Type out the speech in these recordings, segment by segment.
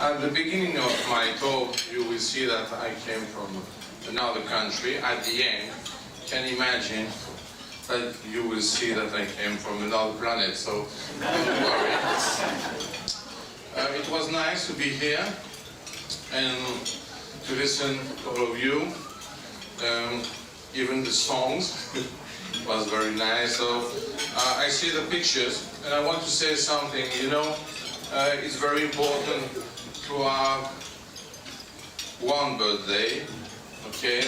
At the beginning of my talk, you will see that I came from another country. At the end, can imagine that you will see that I came from another planet, so don't worry. It was nice to be here and to listen to all of you. Even the songs was very nice. So I see the pictures and I want to say something. You know, it's very important to have one birthday, okay,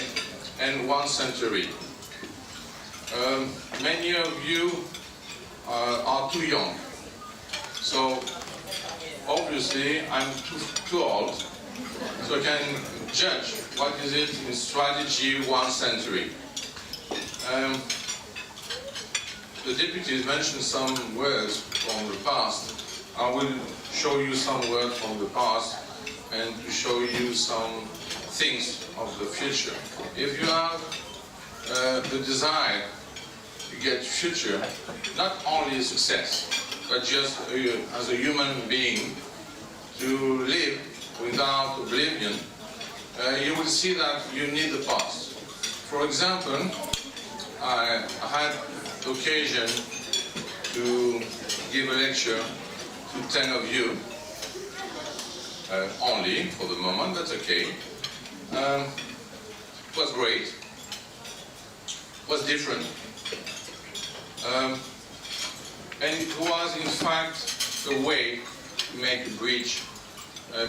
and 1 century. Many of you are too young, so obviously I'm too old, so I can judge what is it in strategy 1 century. The deputies mentioned some words from the past. I will show you some words from the past and to show you some things of the future. If you have the desire to get future, not only a success, but just as a human being, to live without oblivion, you will see that you need the past. For example, I had the occasion to give a lecture to 10 of you, only for the moment, that's okay. It was great, it was different, and it was in fact a way to make a bridge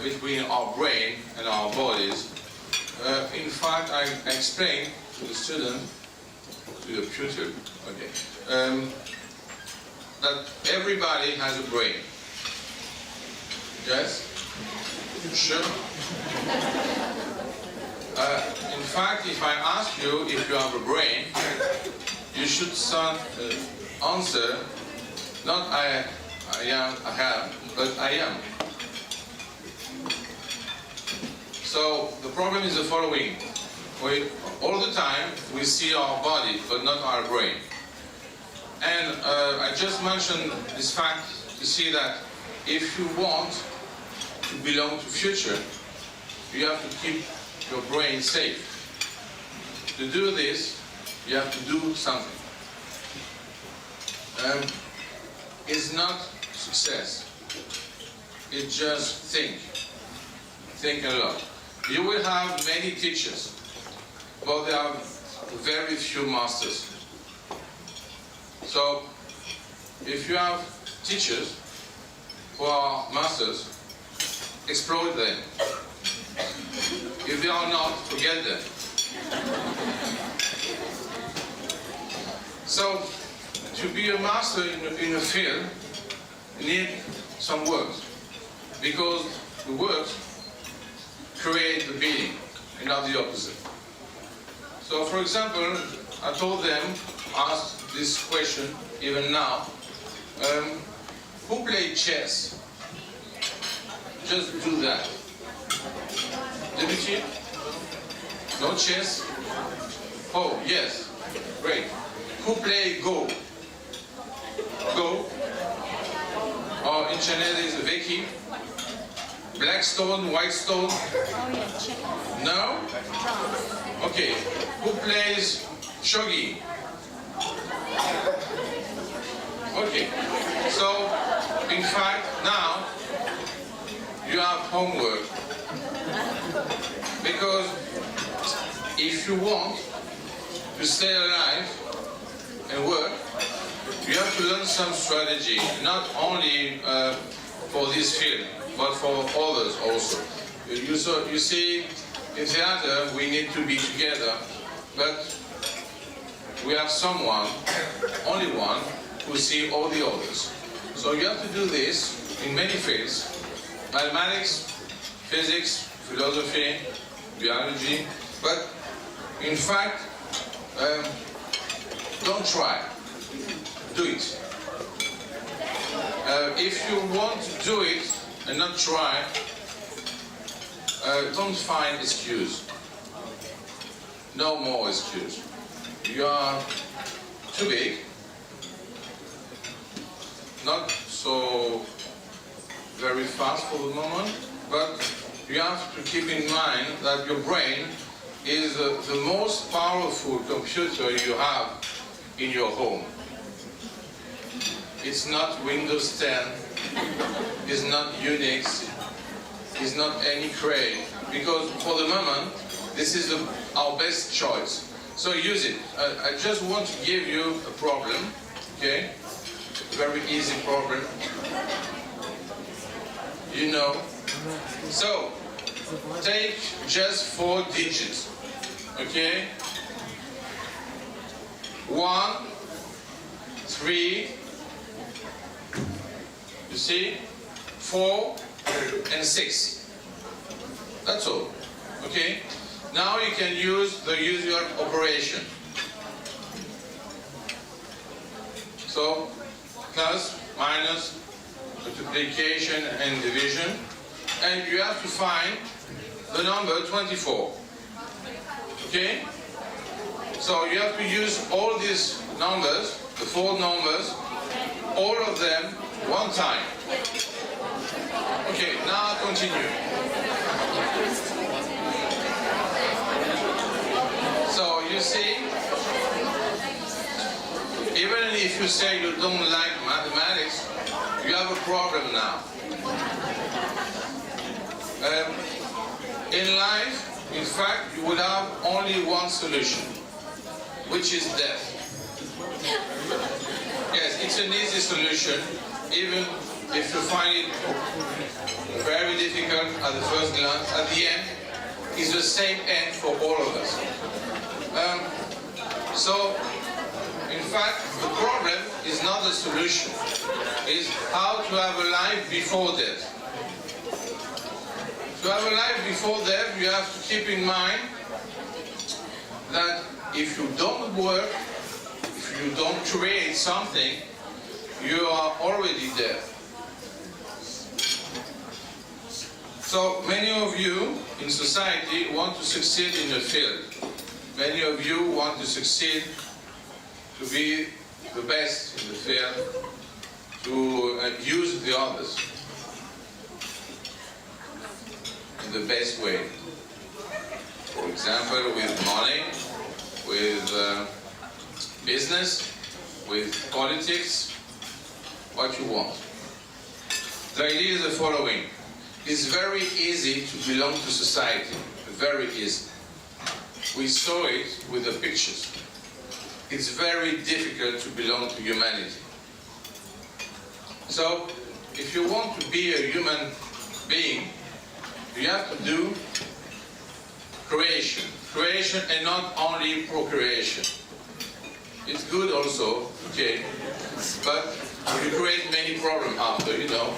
between our brain and our bodies. In fact, I explained to the student, to the tutor, okay, that everybody has a brain. Yes? Sure? In fact, if I ask you if you have a brain, you should start answer, not I have, but I am. So the problem is the following. All the time we see our body, but not our brain. And I just mentioned this fact to see that if you want to belong to future, you have to keep your brain safe. To do this, you have to do something. It's not success. It's just think. Think a lot. You will have many teachers, but there are very few masters. So, if you have teachers who are masters, exploit them. If they are not, forget them. So, to be a master in a field, you need some words, because the words create the meaning and not the opposite. So, for example, I told them, ask this question even now, who played chess? Just do that. Deputy? No chess? Oh, yes. Great. Who played Go? Go? Or in Chinese, Veki? Black stone, white stone? Oh yeah, check. No? Okay. Who plays shogi? Okay. So, in fact, now you have homework. Because if you want to stay alive and work, you have to learn some strategy, not only for this field, but for others also. You see, in theater we need to be together, but we have someone, only one, who see all the others. So you have to do this in many fields: mathematics, physics, philosophy, biology. But in fact, don't try. Do it. If you want to do it and not try, don't find excuse. No more excuse. You are too big, not so very fast for the moment, but you have to keep in mind that your brain is the most powerful computer you have in your home. It's not Windows 10, it's not Unix, it's not any Cray, because for the moment, this is our best choice. So use it. I just want to give you a problem, okay? Very easy problem. You know. So, take just 4 digits, okay? 1, 3, you see? 4 and 6. That's all, okay? Now you can use the usual operation. So, plus, minus, multiplication and division. And you have to find the number 24. Okay? So you have to use all these numbers, the 4 numbers, all of them one time. Okay, now continue. So you see, even if you say you don't like mathematics, you have a problem now. In life, in fact, you would have only one solution, which is death. Yes, it's an easy solution, even if you find it very difficult at the first glance. At the end, it's the same end for all of us. So, in fact, the problem is not the solution. It's how to have a life before death. To have a life before death, you have to keep in mind that if you don't work, if you don't create something, you are already dead. So many of you in society want to succeed in the field. Many of you want to succeed to be the best in the field, to use the others in the best way. For example, with money, with business, with politics, what you want. The idea is the following. It's very easy to belong to society, very easy. We saw it with the pictures. It's very difficult to belong to humanity. So, if you want to be a human being, you have to do creation. Creation and not only procreation. It's good also, okay, but you create many problems after, you know.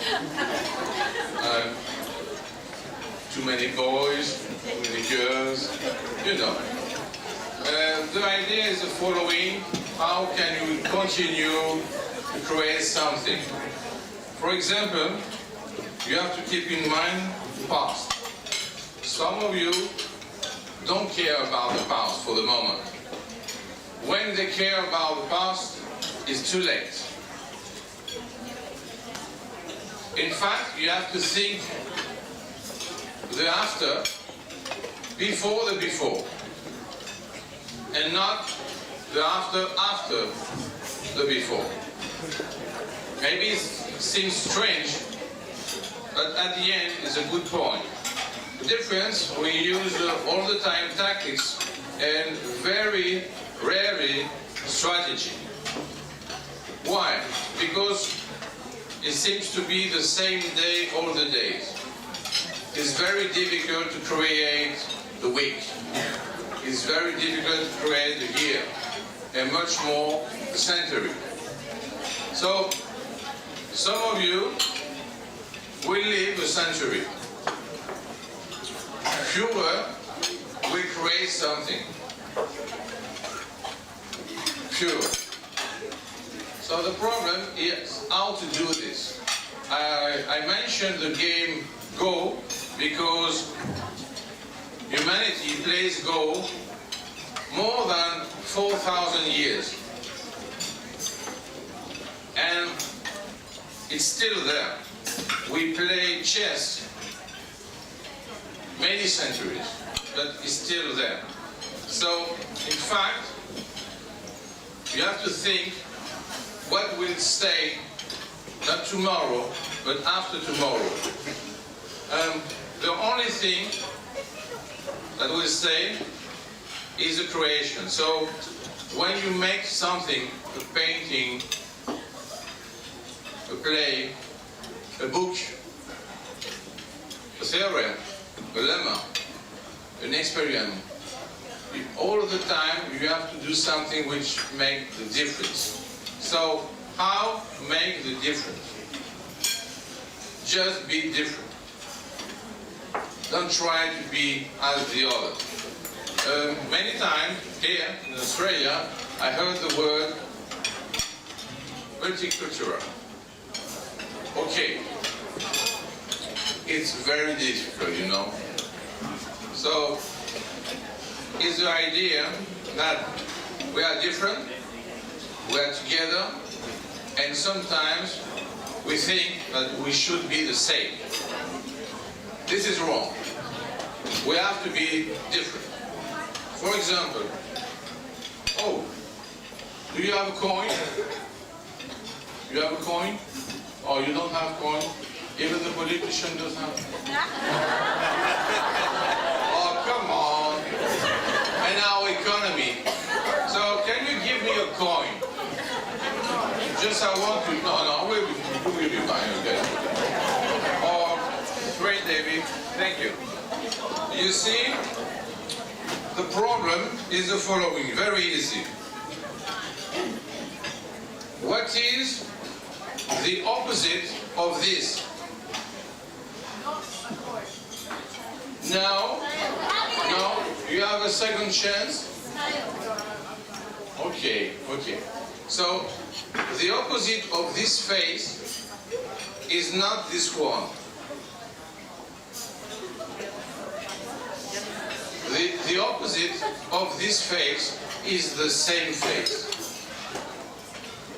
Too many boys, too many girls, you know. The idea is the following: how can you continue to create something? For example, you have to keep in mind the past. Some of you don't care about the past for the moment. When they care about the past, it's too late. In fact, you have to think the after, before the before, and not the after the before. Maybe it seems strange, but at the end it's a good point. The difference, we use all the time tactics and very rarely strategy. Why? Because it seems to be the same day all the days. It's very difficult to create the week. It's very difficult to create the year, and much more the century. So, some of you will live a century. Fewer will create something. Fewer. So the problem is how to do this. I mentioned the game Go because humanity plays Go more than 4,000 years. And it's still there. We play chess many centuries, but it's still there. So, in fact, you have to think what will stay, not tomorrow, but after tomorrow. The only thing that will stay is the creation. So, when you make something, a painting, a play, a book, a theorem, a lemma, an experiment, all of the time you have to do something which makes the difference. So, how make the difference? Just be different. Don't try to be as the other. Many times here in Australia, I heard the word multicultural. Okay, it's very difficult, you know. So, it's the idea that we are different, we are together, and sometimes we think that we should be the same. This is wrong. We have to be different. For example, oh, do you have a coin? You have a coin? Oh, you don't have coin? Even the politician doesn't have. Oh, come on. And our economy. So, can you give me a coin? Just I want to. No, we'll be fine, okay? Oh, great, David. Thank you. You see, the problem is the following. Very easy. What is the opposite of this? No? No? You have a second chance? Okay. So, the opposite of this face is not this one. The opposite of this face is the same face.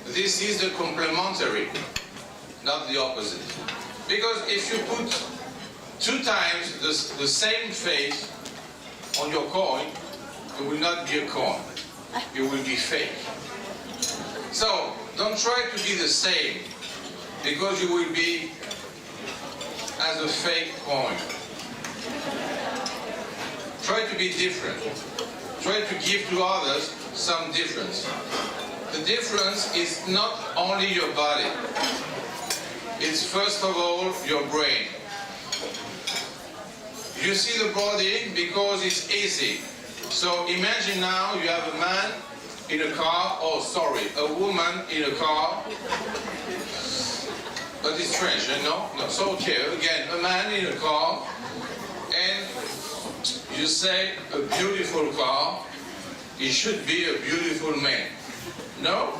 This is the complementary, not the opposite. Because if you put 2 times the same face on your coin, it will not be a coin. It will be fake. So, don't try to be the same, because you will be as a fake coin. Try to be different. Try to give to others some difference. The difference is not only your body. It's first of all your brain. You see the body because it's easy. So imagine now you have a man in a car, a woman in a car. But it's strange, you know? No, so okay, again, a man in a car, and you say a beautiful car, it should be a beautiful man. No?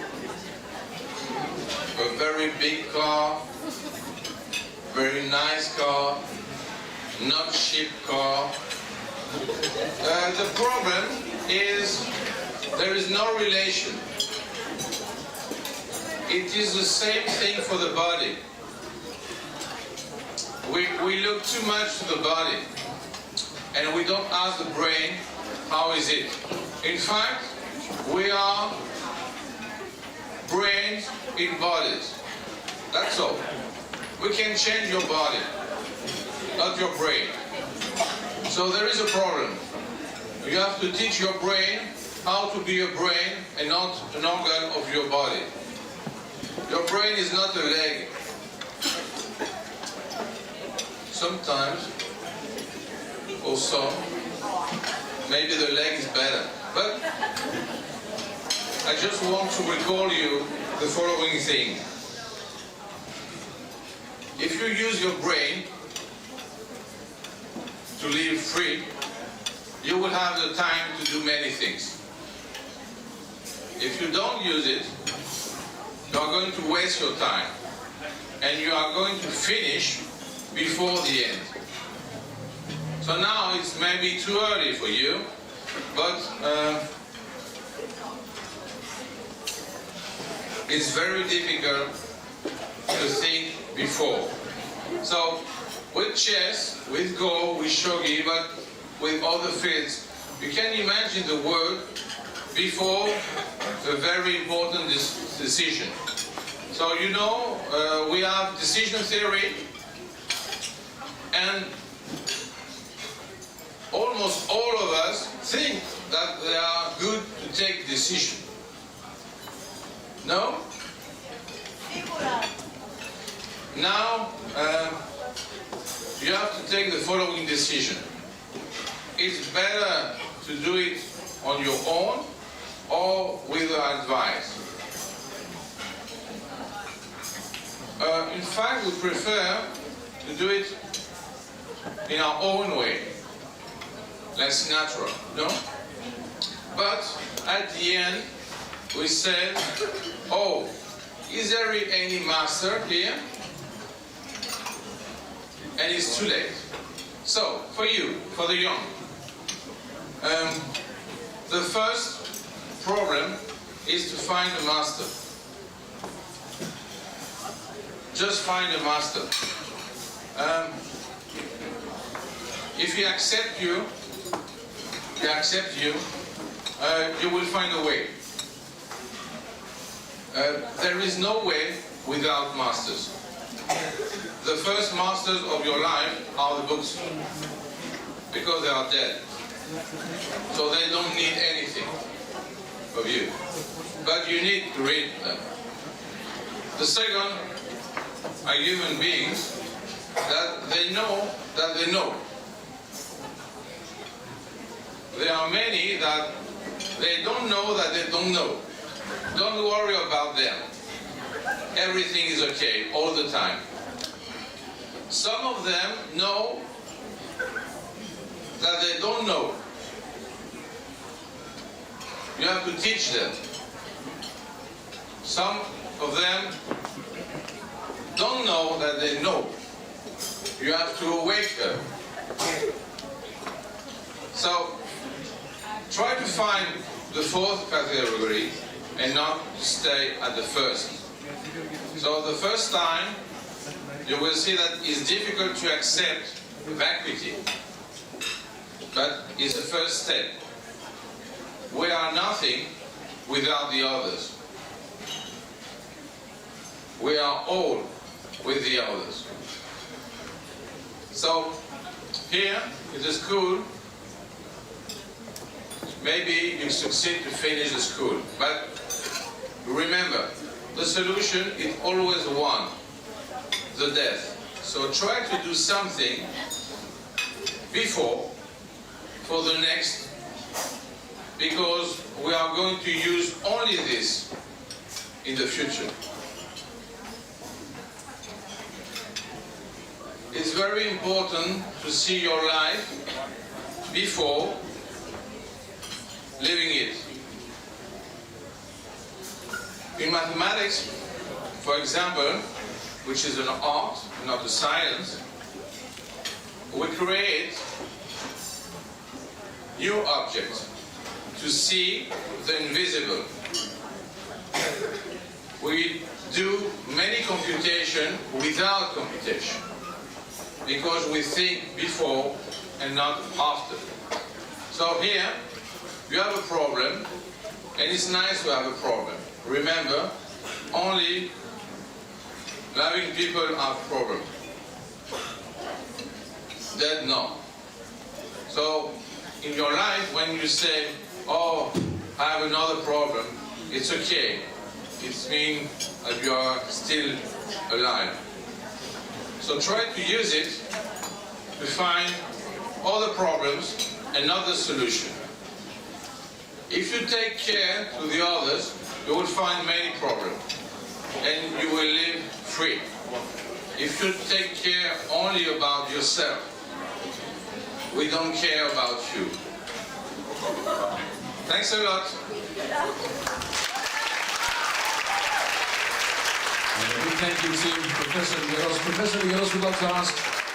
A very big car, very nice car, not cheap car. The problem is there is no relation. It is the same thing for the body. We look too much to the body, and we don't ask the brain, how is it? In fact, we are brains in bodies. That's all. We can change your body, not your brain. So there is a problem. You have to teach your brain how to be a brain and not an organ of your body. Your brain is not a leg. Sometimes, or some, maybe the leg is better. But I just want to recall you the following thing. If you use your brain to live free, you will have the time to do many things. If you don't use it, you are going to waste your time, and you are going to finish before the end. So now it's maybe too early for you, but it's very difficult to think before. So with chess, with Go, with shogi, but with other fields. You can imagine the word before a very important decision. So you know, we have decision theory, and almost all of us think that they are good to take decision. No? Now, you have to take the following decision. It's better to do it on your own or with advice. In fact, we prefer to do it in our own way, less natural, no? But at the end, we said, oh, is there any master here? And it's too late. So, for you, for the young, the first problem is to find a master. Just find a master. If he accepts you, you will find a way. There is no way without masters. The first masters of your life are the books, because they are dead. So they don't need anything of you. But you need to read them. The second are human beings that they know that they know. There are many that they don't know that they don't know. Don't worry about them. Everything is okay all the time. Some of them know that they don't know. You have to teach them. Some of them don't know that they know. You have to awake them. So, try to find the fourth category and not stay at the first. So the first time, you will see that it's difficult to accept vacuity, but it's the first step. We are nothing without the others. We are all with the others. So here in the school, maybe you succeed to finish the school, but remember, the solution is always one, the death. So try to do something before for the next, because we are going to use only this in the future. It's very important to see your life before living it. In mathematics, for example, which is an art, not a science, we create new objects to see the invisible. We do many computation without computation, because we think before and not after. So here, you have a problem, and it's nice to have a problem. Remember, only loving people have problems. Dead, no. So, in your life, when you say, oh, I have another problem, it's okay. It means that you are still alive. So try to use it to find other problems and not the solution. If you take care to the others, you will find many problems and you will live free. If you take care only about yourself, we don't care about you. Thanks a lot. Thank you to Professor Lygeros. Professor Lygeros would like to ask